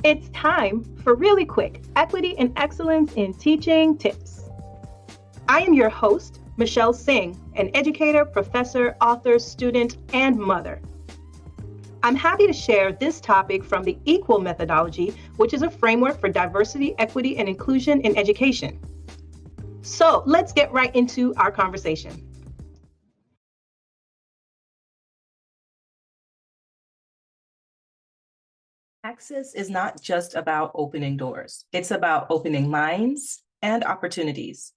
It's time for really quick equity and excellence in teaching tips. I am your host, Michelle Singh, an educator, professor, author, student, and mother. I'm happy to share this topic from the Equal methodology, which is a framework for diversity, equity, and inclusion in education. So let's get right into our conversation. Access is not just about opening doors. It's about opening minds and opportunities.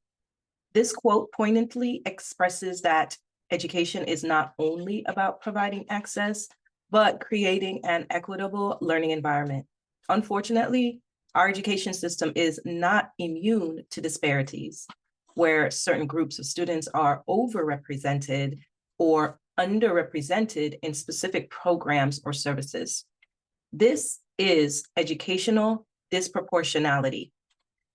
This quote poignantly expresses that education is not only about providing access, but creating an equitable learning environment. Unfortunately, our education system is not immune to disparities, where certain groups of students are overrepresented or underrepresented in specific programs or services. This is educational disproportionality.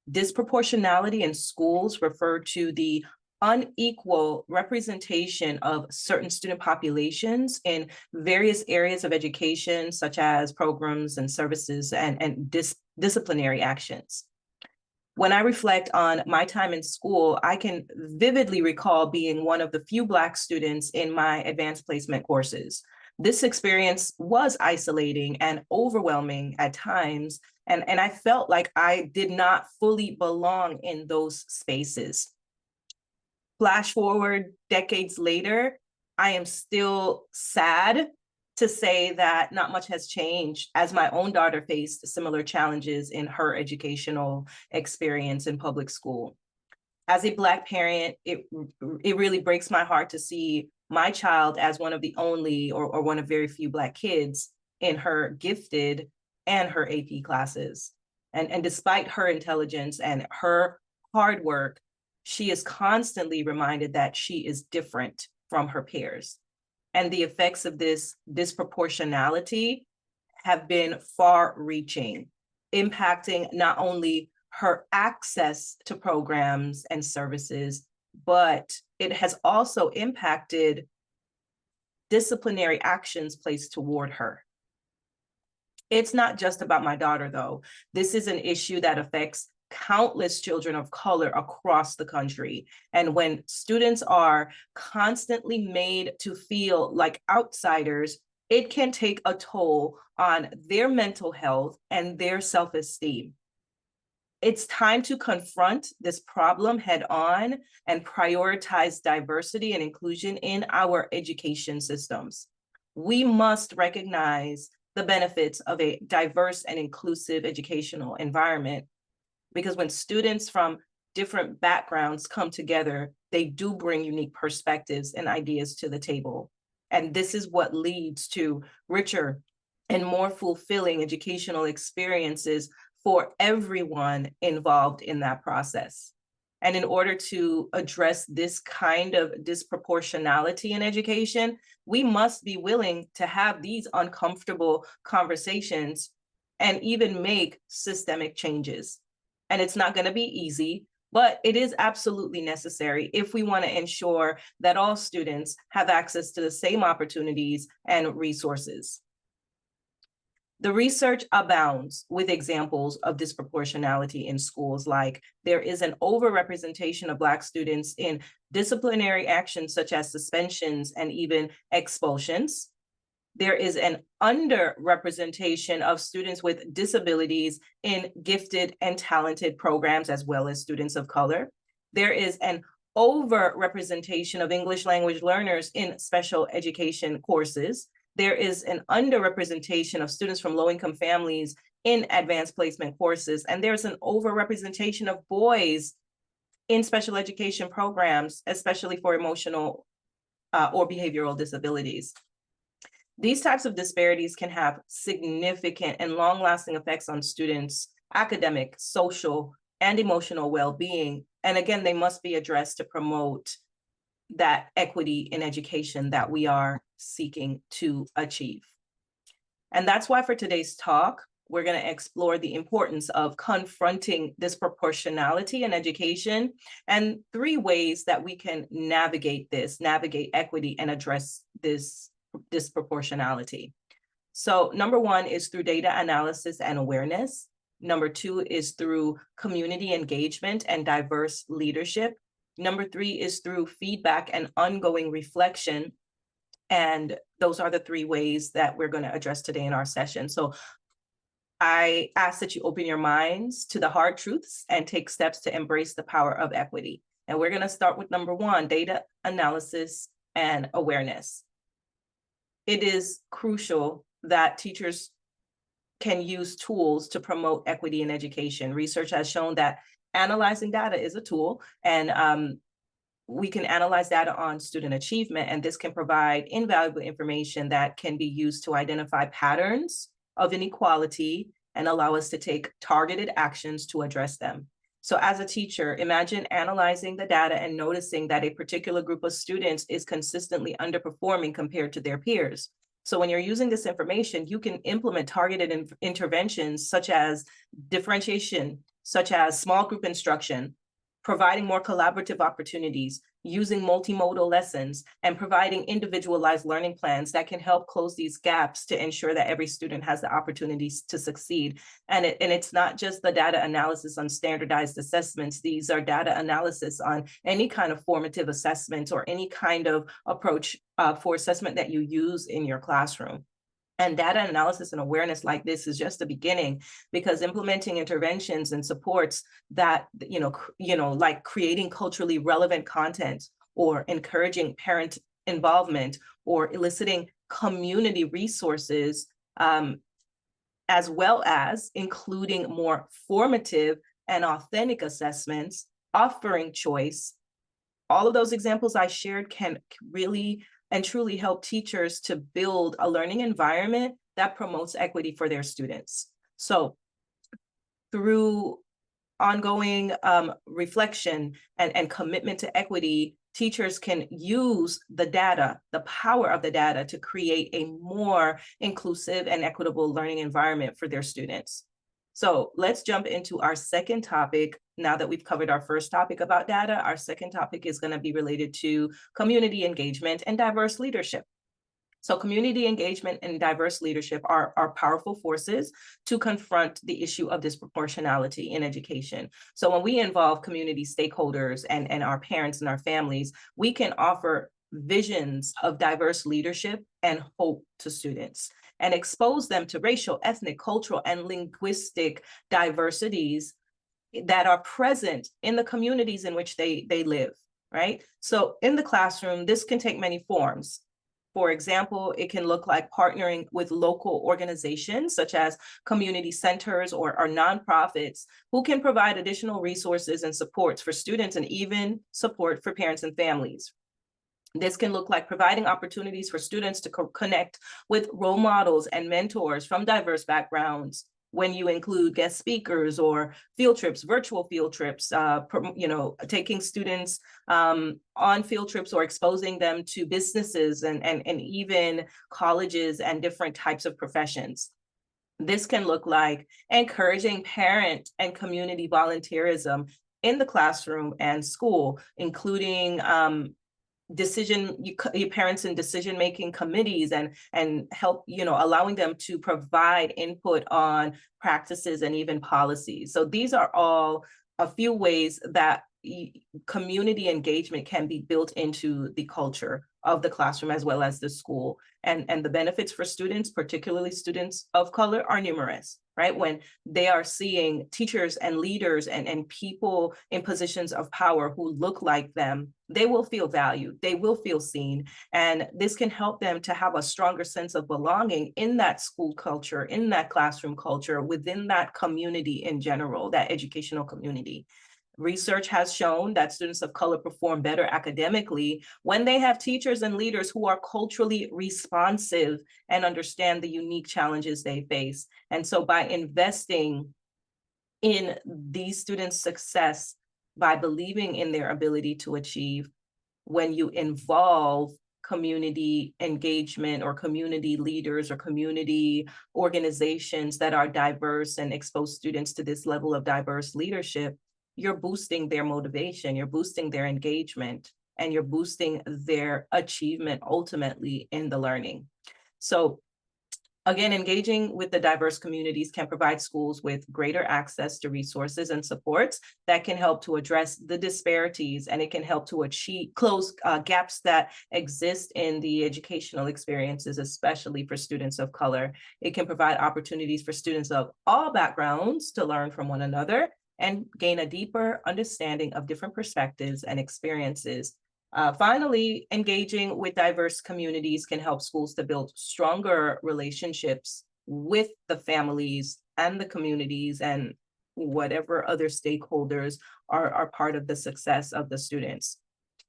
Disproportionality in schools refer to the unequal representation of certain student populations in various areas of education, such as programs and services and disciplinary actions. When I reflect on my time in school, I can vividly recall being one of the few Black students in my advanced placement courses. This experience was isolating and overwhelming at times, and I felt like I did not fully belong in those spaces. Flash forward decades later, I am still sad to say that not much has changed, as my own daughter faced similar challenges in her educational experience in public school. As a Black parent, it really breaks my heart to see my child as one of the only or one of very few Black kids in her gifted and her AP classes. And despite her intelligence and her hard work, she is constantly reminded that she is different from her peers. And the effects of this disproportionality have been far-reaching, impacting not only her access to programs and services, but it has also impacted disciplinary actions placed toward her. It's not just about my daughter, though. This is an issue that affects countless children of color across the country. And when students are constantly made to feel like outsiders, it can take a toll on their mental health and their self-esteem. It's time to confront this problem head on and prioritize diversity and inclusion in our education systems. We must recognize the benefits of a diverse and inclusive educational environment, because when students from different backgrounds come together, they do bring unique perspectives and ideas to the table. And this is what leads to richer and more fulfilling educational experiences for everyone involved in that process. And in order to address this kind of disproportionality in education, we must be willing to have these uncomfortable conversations and even make systemic changes. And it's not going to be easy, but it is absolutely necessary if we want to ensure that all students have access to the same opportunities and resources. The research abounds with examples of disproportionality in schools, like there is an overrepresentation of Black students in disciplinary actions such as suspensions and even expulsions. There is an underrepresentation of students with disabilities in gifted and talented programs, as well as students of color. There is an overrepresentation of English language learners in special education courses. There is an underrepresentation of students from low-income families in advanced placement courses, and there's an overrepresentation of boys in special education programs, especially for emotional or behavioral disabilities. These types of disparities can have significant and long-lasting effects on students' academic, social, and emotional well-being. And again, they must be addressed to promote that equity in education that we are seeking to achieve. And that's why for today's talk, we're going to explore the importance of confronting disproportionality in education and 3 ways that we can navigate equity and address this disproportionality. So number one is through data analysis and awareness. Number two is through community engagement and diverse leadership. Number three is through feedback and ongoing reflection. And those are the three ways that we're going to address today in our session. So I ask that you open your minds to the hard truths and take steps to embrace the power of equity. And we're going to start with number one, data analysis and awareness. It is crucial that teachers can use tools to promote equity in education. Research has shown that analyzing data is a tool, and we can analyze data on student achievement, and this can provide invaluable information that can be used to identify patterns of inequality and allow us to take targeted actions to address them. So as a teacher, imagine analyzing the data and noticing that a particular group of students is consistently underperforming compared to their peers. So when you're using this information, you can implement targeted interventions such as differentiation, such as small group instruction, providing more collaborative opportunities, using multimodal lessons, and providing individualized learning plans that can help close these gaps to ensure that every student has the opportunities to succeed. And it's not just the data analysis on standardized assessments. These are data analysis on any kind of formative assessment or any kind of approach for assessment that you use in your classroom. And data analysis and awareness like this is just the beginning, because implementing interventions and supports that, like creating culturally relevant content or encouraging parent involvement or eliciting community resources, as well as including more formative and authentic assessments, offering choice. All of those examples I shared can really and truly help teachers to build a learning environment that promotes equity for their students. So through ongoing reflection and commitment to equity, teachers can use the data, the power of the data, to create a more inclusive and equitable learning environment for their students. So let's jump into our second topic. Now that we've covered our first topic about data, our second topic is going to be related to community engagement and diverse leadership. So community engagement and diverse leadership are powerful forces to confront the issue of disproportionality in education. So when we involve community stakeholders and our parents and our families, we can offer visions of diverse leadership and hope to students and expose them to racial, ethnic, cultural, and linguistic diversities that are present in the communities in which they live, right? So in the classroom, this can take many forms. For example, it can look like partnering with local organizations such as community centers or nonprofits who can provide additional resources and supports for students and even support for parents and families. This can look like providing opportunities for students to connect with role models and mentors from diverse backgrounds when you include guest speakers or field trips, virtual field trips, taking students on field trips or exposing them to businesses and even colleges and different types of professions. This can look like encouraging parent and community volunteerism in the classroom and school, including parents in decision-making committees and help, allowing them to provide input on practices and even policies. So these are all a few ways that community engagement can be built into the culture of the classroom as well as the school. And the benefits for students, particularly students of color, are numerous, right? When they are seeing teachers and leaders and people in positions of power who look like them, they will feel valued, they will feel seen. And this can help them to have a stronger sense of belonging in that school culture, in that classroom culture, within that community in general, that educational community. Research has shown that students of color perform better academically when they have teachers and leaders who are culturally responsive and understand the unique challenges they face. And so by investing in these students' success, by believing in their ability to achieve, when you involve community engagement or community leaders or community organizations that are diverse and expose students to this level of diverse leadership, you're boosting their motivation, you're boosting their engagement, and you're boosting their achievement ultimately in the learning. So Again, engaging with the diverse communities can provide schools with greater access to resources and supports that can help to address the disparities, and it can help to close gaps that exist in the educational experiences, especially for students of color. It can provide opportunities for students of all backgrounds to learn from one another and gain a deeper understanding of different perspectives and experiences. Finally, engaging with diverse communities can help schools to build stronger relationships with the families and the communities and whatever other stakeholders are part of the success of the students.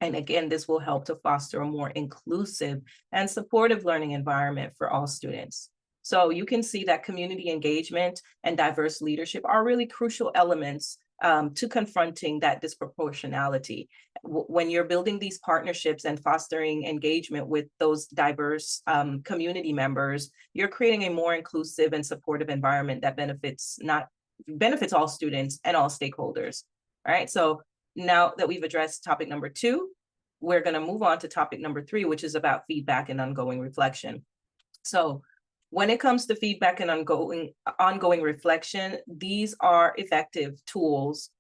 And again, this will help to foster a more inclusive and supportive learning environment for all students. So you can see that community engagement and diverse leadership are really crucial elements to confronting that disproportionality. When you're building these partnerships and fostering engagement with those diverse community members, you're creating a more inclusive and supportive environment that benefits all students and all stakeholders. All right, so now that we've addressed topic number 2, we're going to move on to topic number 3, which is about feedback and ongoing reflection. So when it comes to feedback and ongoing reflection, these are effective tools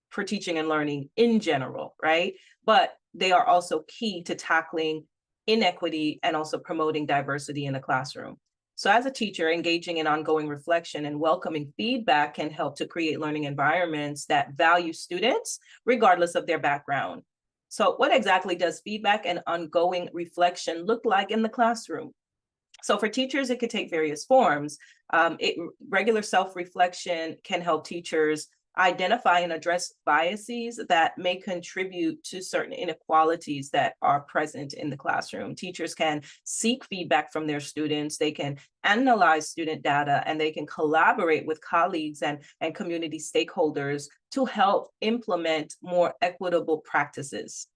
for teaching and learning in general, right? But they are also key to tackling inequity and also promoting diversity in the classroom. So as a teacher, engaging in ongoing reflection and welcoming feedback can help to create learning environments that value students regardless of their background. So what exactly does feedback and ongoing reflection look like in the classroom? So for teachers, it could take various forms. Regular self-reflection can help teachers identify and address biases that may contribute to certain inequalities that are present in the classroom. Teachers can seek feedback from their students, they can analyze student data, and they can collaborate with colleagues and community stakeholders to help implement more equitable practices.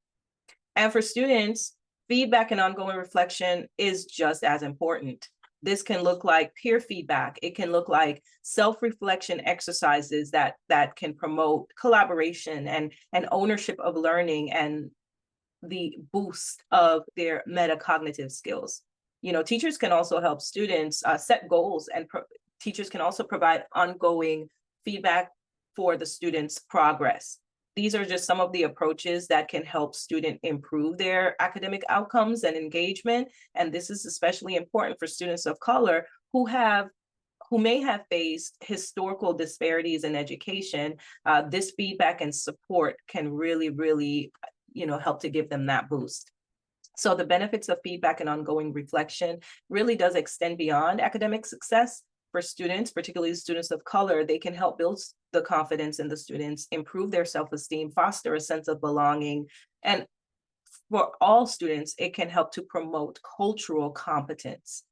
And for students, feedback and ongoing reflection is just as important. This can look like peer feedback. It can look like self-reflection exercises that can promote collaboration and ownership of learning and the boost of their metacognitive skills. You know, teachers can also help students set goals, and teachers can also provide ongoing feedback for the students' progress. These are just some of the approaches that can help students improve their academic outcomes and engagement. And this is especially important for students of color who may have faced historical disparities in education. This feedback and support can really, help to give them that boost. So the benefits of feedback and ongoing reflection really does extend beyond academic success. For students, particularly students of color, they can help build the confidence in the students, improve their self-esteem, foster a sense of belonging. And for all students, it can help to promote cultural competence.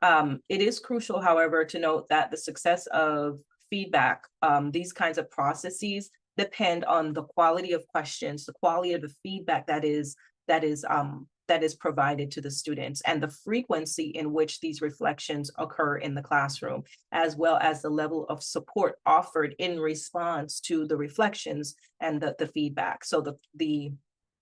It is crucial, however, to note that the success of feedback, these kinds of processes depend on the quality of questions, the quality of the feedback that is provided to the students, and the frequency in which these reflections occur in the classroom, as well as the level of support offered in response to the reflections and the feedback. So the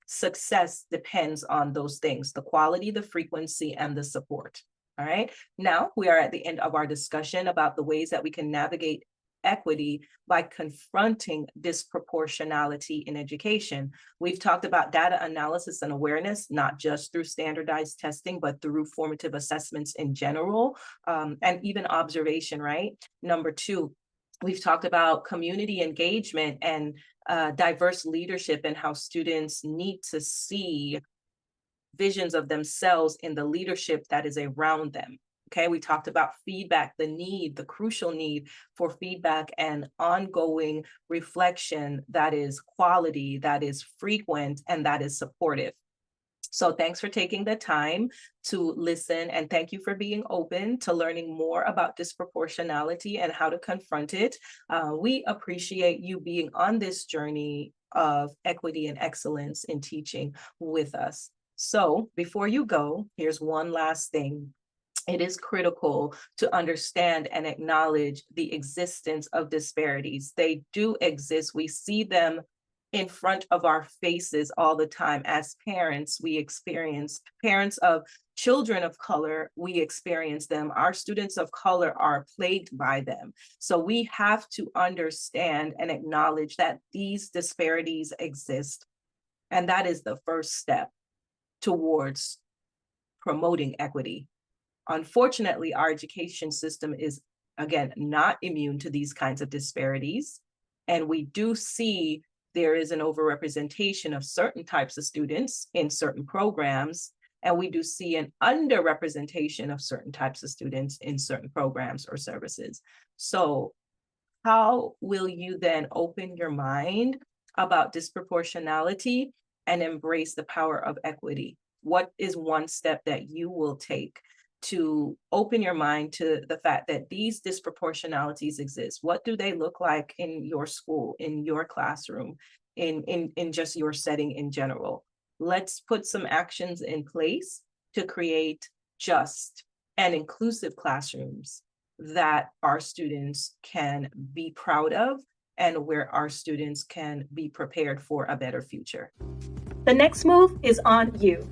success depends on those things: the quality, the frequency, and the support. All right. Now we are at the end of our discussion about the ways that we can navigate equity by confronting disproportionality in education. We've talked about data analysis and awareness, not just through standardized testing, but through formative assessments in general, and even observation, right? Number 2, we've talked about community engagement and diverse leadership, and how students need to see visions of themselves in the leadership that is around them. Okay, we talked about feedback, the crucial need for feedback and ongoing reflection that is quality, that is frequent, and that is supportive. So thanks for taking the time to listen, and thank you for being open to learning more about disproportionality and how to confront it. We appreciate you being on this journey of equity and excellence in teaching with us. So before you go, here's one last thing. It is critical to understand and acknowledge the existence of disparities. They do exist. We see them in front of our faces all the time. As parents, we experience parents of children of color, we experience them. Our students of color are plagued by them. So we have to understand and acknowledge that these disparities exist. And that is the first step towards promoting equity. Unfortunately, our education system is, again, not immune to these kinds of disparities. And we do see there is an overrepresentation of certain types of students in certain programs, and we do see an underrepresentation of certain types of students in certain programs or services. So how will you then open your mind about disproportionality and embrace the power of equity? What is one step that you will take to open your mind to the fact that these disproportionalities exist? What do they look like in your school, in your classroom, in just your setting in general? Let's put some actions in place to create just and inclusive classrooms that our students can be proud of and where our students can be prepared for a better future. The next move is on you.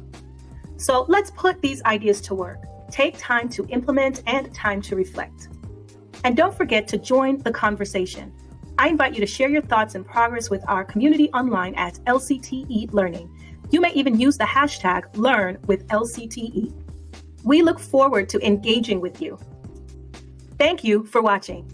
So let's put these ideas to work. Take time to implement and time to reflect. And don't forget to join the conversation. I invite you to share your thoughts and progress with our community online at LCT-E Learning. You may even use the hashtag #LearnWithLCT-E. We look forward to engaging with you. Thank you for watching.